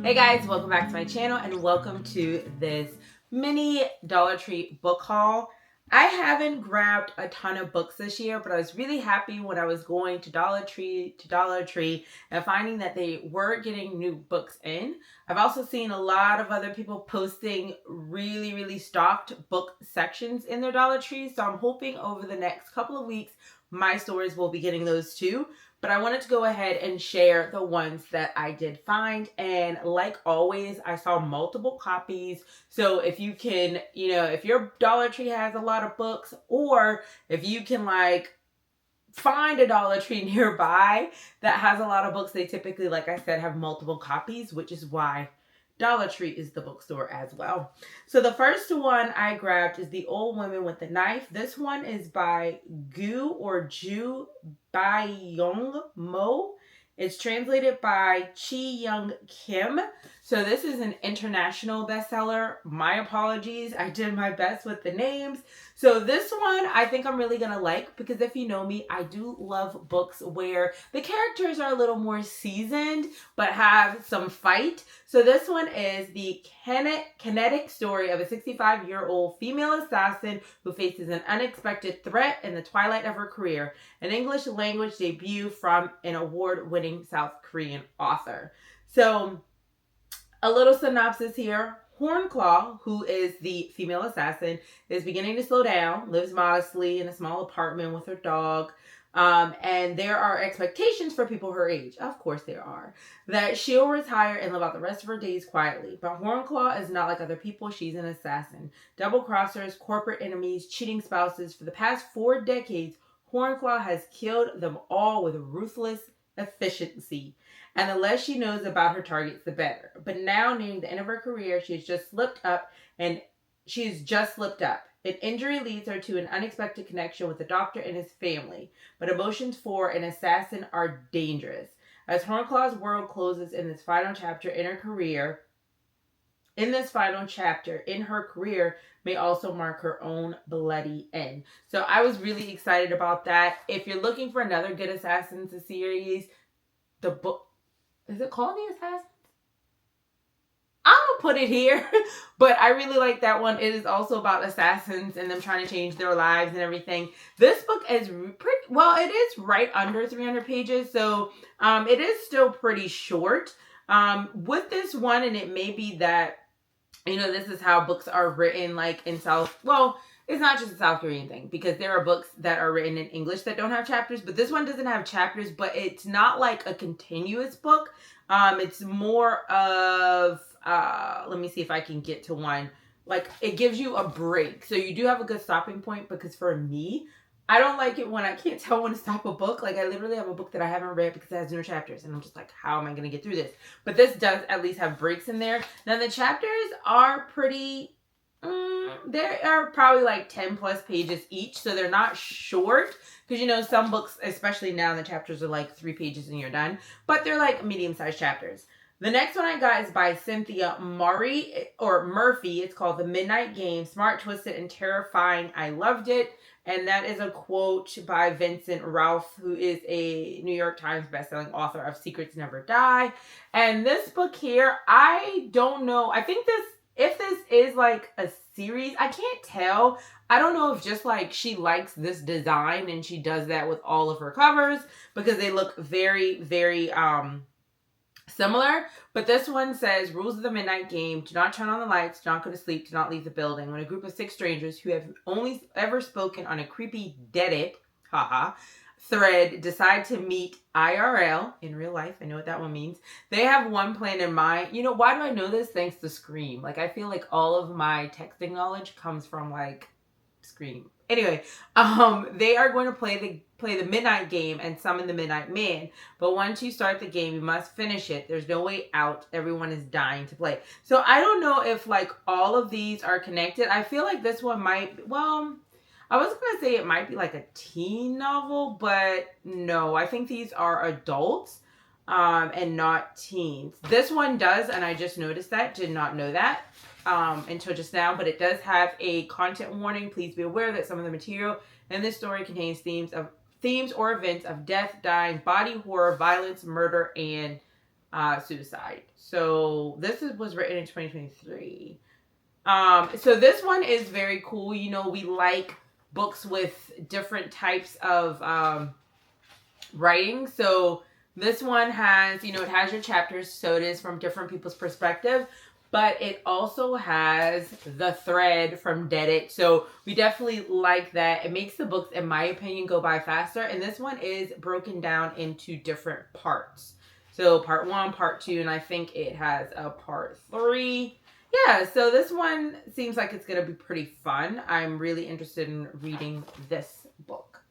Hey guys, welcome back to my channel and welcome to this mini Dollar Tree book haul. I haven't grabbed a ton of books this year, but I was really happy when I was going to Dollar Tree and finding that they were getting new books in. I've also seen a lot of other people posting really stocked book sections in their Dollar Tree, so I'm hoping over the next couple of weeks my stores will be getting those too. But I wanted to go ahead and share the ones that I did find. And like always, I saw multiple copies. So if you can, if your Dollar Tree has a lot of books, or if you can find a Dollar Tree nearby that has a lot of books, they typically, like I said, have multiple copies, which is why Dollar Tree is the bookstore as well. So the first one I grabbed is The Old Woman with the Knife. This one is by Ju Byung Mo. It's translated by Chi Young Kim. So this is an international bestseller. My apologies. I did my best with the names. So this one I think I'm really going to like, because if you know me, I do love books where the characters are a little more seasoned but have some fight. So this one is the kinetic story of a 65-year-old female assassin who faces an unexpected threat in the twilight of her career. An English language debut from an award-winning South Korean author. So a little synopsis here. Hornclaw, who is the female assassin, is beginning to slow down, lives modestly in a small apartment with her dog. And there are expectations for people her age, of course there are, that she'll retire and live out the rest of her days quietly. But Hornclaw is not like other people. She's an assassin. Double-crossers, corporate enemies, cheating spouses. For the past 4 decades, Hornclaw has killed them all with ruthless efficiency. And the less she knows about her targets, the better. But now, nearing the end of her career, she's just slipped up. An injury leads her to an unexpected connection with a doctor and his family. But emotions for an assassin are dangerous. As Hornclaw's world closes in this final chapter in her career, may also mark her own bloody end. So I was really excited about that. If you're looking for another good Assassins series, the book, is it called The Assassins? I'm gonna put it here, but I really like that one. It is also about assassins and them trying to change their lives and everything. This book is it is right under 300 pages, so it is still pretty short. With this one, and it may be that, this is how books are written, it's not just a South Korean thing, because there are books that are written in English that don't have chapters, but this one doesn't have chapters, but it's not like a continuous book. It's more of, let me see if I can get to one. Like, it gives you a break. So you do have a good stopping point, because for me, I don't like it when I can't tell when to stop a book. Like, I literally have a book that I haven't read because it has no chapters. And I'm just like, how am I going to get through this? But this does at least have breaks in there. Now, the chapters are pretty... they are probably like 10 plus pages each. So they're not short. Because, some books, especially now, the chapters are like 3 pages and you're done. But they're like medium-sized chapters. The next one I got is by Cynthia Murphy. It's called The Midnight Game. Smart, twisted, and terrifying. I loved it. And that is a quote by Vincent Ralph, who is a New York Times bestselling author of Secrets Never Die. And this book here, I don't know. I think if this is like a series, I can't tell. I don't know if just like she likes this design and she does that with all of her covers, because they look very similar. But this one says, rules of the midnight game: do not turn on the lights, do not go to sleep, do not leave the building. When a group of 6 strangers who have only ever spoken on a creepy thread decide to meet IRL, in real life, I know what that one means, they have one plan in mind. Why do I know this? Thanks to Scream. Like, I feel like all of my texting knowledge comes from like Scream. Anyway, they are going to play the midnight game and summon the midnight man. But once you start the game, you must finish it. There's no way out. Everyone is dying to play. So I don't know if like all of these are connected. I feel like this one might, I was going to say it might be like a teen novel, but no, I think these are adults and not teens. This one does, and I just noticed that, did not know that until just now, but it does have a content warning. Please be aware that some of the material in this story contains themes or events of death, dying, body horror, violence, murder, and suicide. So this was written in 2023. So this one is very cool. You know, we like books with different types of writing. So this one has, you know, it has your chapters, so it is from different people's perspective, but it also has the thread from Dead It. So we definitely like that. It makes the books, in my opinion, go by faster. And this one is broken down into different parts. So part 1, part 2, and I think it has a part 3. Yeah, so this one seems like it's going to be pretty fun. I'm really interested in reading this book.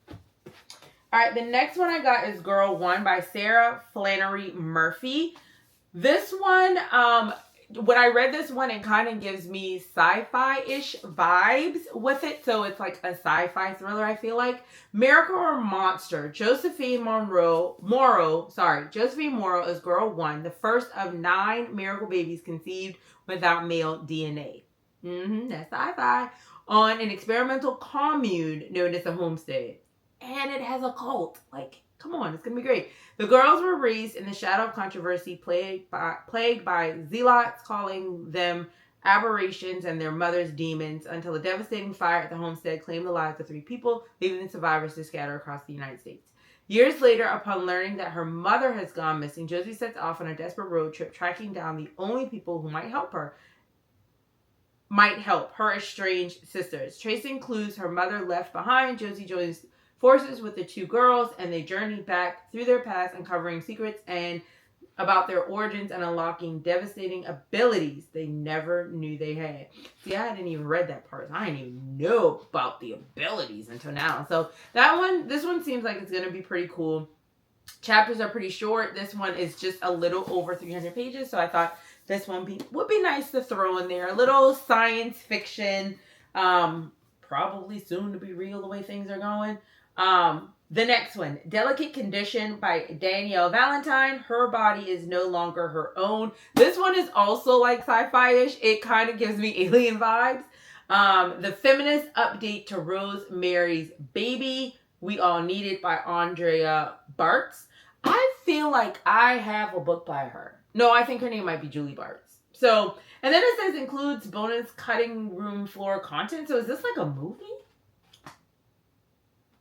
All right, the next one I got is Girl 1 by Sarah Flannery Murphy. This one, when I read this one, it kind of gives me sci-fi-ish vibes with it. So it's like a sci-fi thriller, I feel like. Miracle or Monster? Josephine Morrow is Girl 1, the first of 9 miracle babies conceived without male DNA. That's sci-fi. On an experimental commune known as a homestead. And it has a cult. Like, come on, it's going to be great. The girls were raised in the shadow of controversy, plagued by zealots calling them aberrations and their mothers demons, until a devastating fire at the homestead claimed the lives of 3 people, leaving the survivors to scatter across the United States. Years later, upon learning that her mother has gone missing, Josie sets off on a desperate road trip, tracking down the only people who might help her estranged sisters. Tracing clues her mother left behind, Josie joins forces with the 2 girls, and they journey back through their past, uncovering secrets and about their origins and unlocking devastating abilities they never knew they had. See, I hadn't even read that part. I didn't even know about the abilities until now. So this one seems like it's going to be pretty cool. Chapters are pretty short. This one is just a little over 300 pages, so I thought this one would be nice to throw in there. A little science fiction, probably soon to be real the way things are going. The next one, Delicate Condition by Danielle Valentine. Her body is no longer her own. This one is also like sci-fi-ish. It kind of gives me alien vibes. The feminist update to Rosemary's Baby, We All Need It by Andrea Bartz. I feel like I have a book by her. No, I think her name might be Julie Bartz. So, and then it says includes bonus cutting room floor content. So is this like a movie?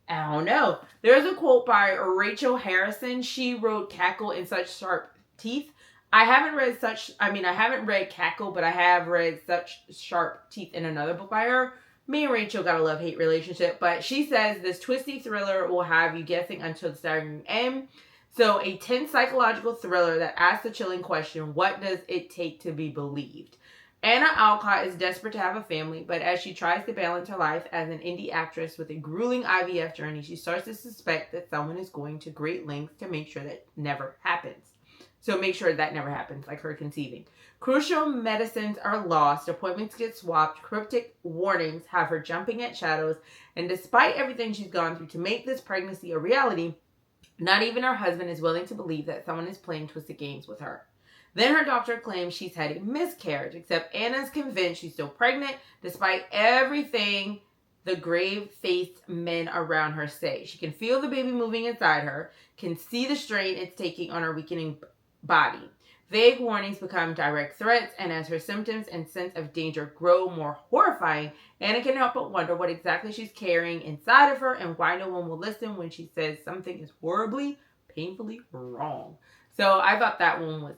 I don't know. There's a quote by Rachel Harrison. She wrote Cackle in Such Sharp Teeth. I haven't read Cackle, but I have read Such Sharp Teeth in another book by her. Me and Rachel got a love-hate relationship, but she says this twisty thriller will have you guessing until the staggering end. So a tense psychological thriller that asks the chilling question, what does it take to be believed? Anna Alcott is desperate to have a family, but as she tries to balance her life as an indie actress with a grueling IVF journey, she starts to suspect that someone is going to great lengths to make sure that never happens. So make sure that never happens, like her conceiving. Crucial medicines are lost, appointments get swapped, cryptic warnings have her jumping at shadows, and despite everything she's gone through to make this pregnancy a reality, not even her husband is willing to believe that someone is playing twisted games with her. Then her doctor claims she's had a miscarriage, except Anna's convinced she's still pregnant, despite everything the grave-faced men around her say. She can feel the baby moving inside her, can see the strain it's taking on her weakening body. Vague warnings become direct threats, and as her symptoms and sense of danger grow more horrifying, Anna can't help but wonder what exactly she's carrying inside of her and why no one will listen when she says something is horribly, painfully wrong. So I thought that one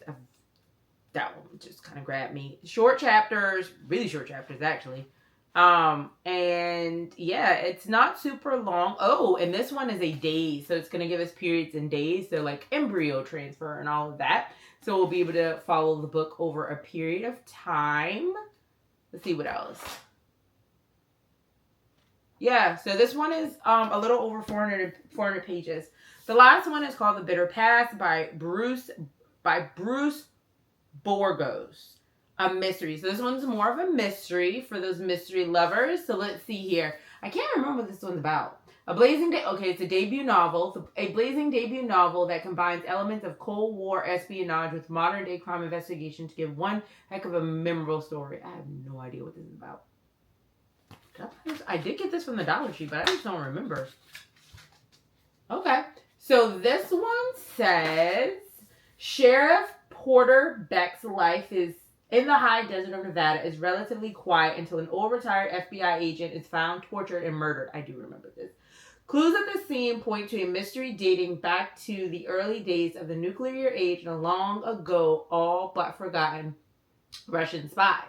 just kind of grabbed me. Short chapters, really short chapters actually. And yeah, it's not super long. Oh, and this one is a days, so it's going to give us periods and days, so like embryo transfer and all of that. So we'll be able to follow the book over a period of time. Let's see what else. Yeah, so this one is a little over 400 pages. The last one is called The Bitter Past by Bruce Borgos. A mystery. So this one's more of a mystery for those mystery lovers. So let's see here. I can't remember what this one's about. It's a debut novel. A blazing debut novel that combines elements of Cold War espionage with modern day crime investigation to give one heck of a memorable story. I have no idea what this is about. I did get this from the Dollar Tree, but I just don't remember. Okay. So this one says Sheriff Porter Beck's life is in the high desert of Nevada is relatively quiet until an old retired FBI agent is found tortured and murdered. I do remember this. Clues at the scene point to a mystery dating back to the early days of the nuclear age and a long ago, all but forgotten Russian spy.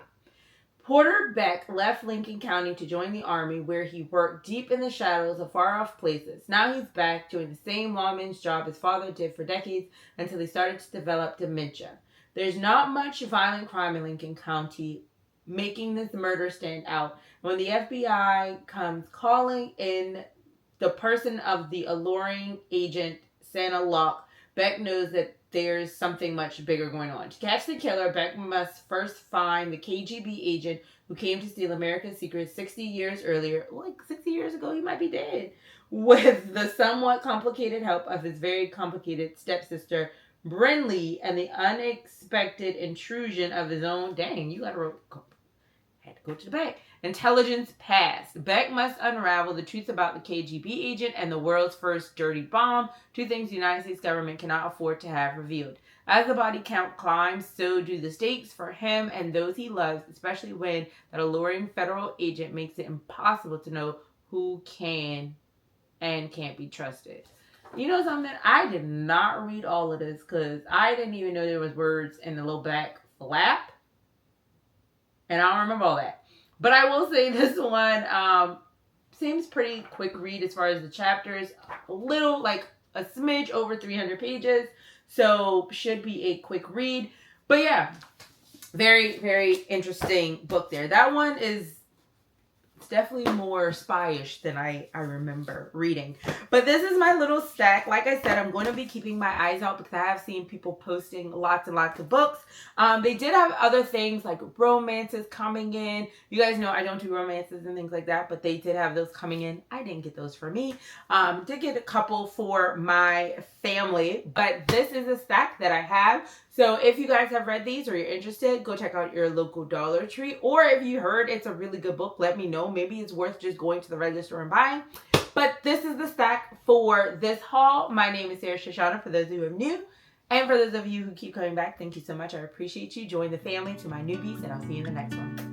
Porter Beck left Lincoln County to join the Army, where he worked deep in the shadows of far-off places. Now he's back doing the same lawman's job his father did for decades until he started to develop dementia. There's not much violent crime in Lincoln County, making this murder stand out. When the FBI comes calling in the person of the alluring agent, Santa Locke, Beck knows that there's something much bigger going on. To catch the killer, Beck must first find the KGB agent who came to steal America's secrets 60 years earlier. Like 60 years ago, he might be dead. With the somewhat complicated help of his very complicated stepsister, Brinley, and the unexpected intrusion of his own, dang, you gotta had to go to the back, intelligence past. Beck must unravel the truth about the KGB agent and the world's first dirty bomb, two things the United States government cannot afford to have revealed. As the body count climbs, so do the stakes for him and those he loves, especially when that alluring federal agent makes it impossible to know who can and can't be trusted. You know something? I did not read all of this because I didn't even know there was words in the little back flap. And I don't remember all that. But I will say this one seems pretty quick read as far as the chapters. A little, like a smidge over 300 pages. So should be a quick read. But yeah, very, very interesting book there. That one is definitely more spy-ish than I remember reading. But this is my little stack. Like I said, I'm going to be keeping my eyes out because I have seen people posting lots and lots of books. They did have other things like romances coming in. You guys know I don't do romances and things like that, but they did have those coming in. I didn't get those for me. Did get a couple for my family, but this is a stack that I have. So if you guys have read these or you're interested, go check out your local Dollar Tree. Or if you heard it's a really good book, let me know. Maybe it's worth just going to the regular store and buying. But this is the stack for this haul. My name is Sho'Shanna, for those of you who are new. And for those of you who keep coming back, thank you so much. I appreciate you. Join the family. To my newbies, and I'll see you in the next one.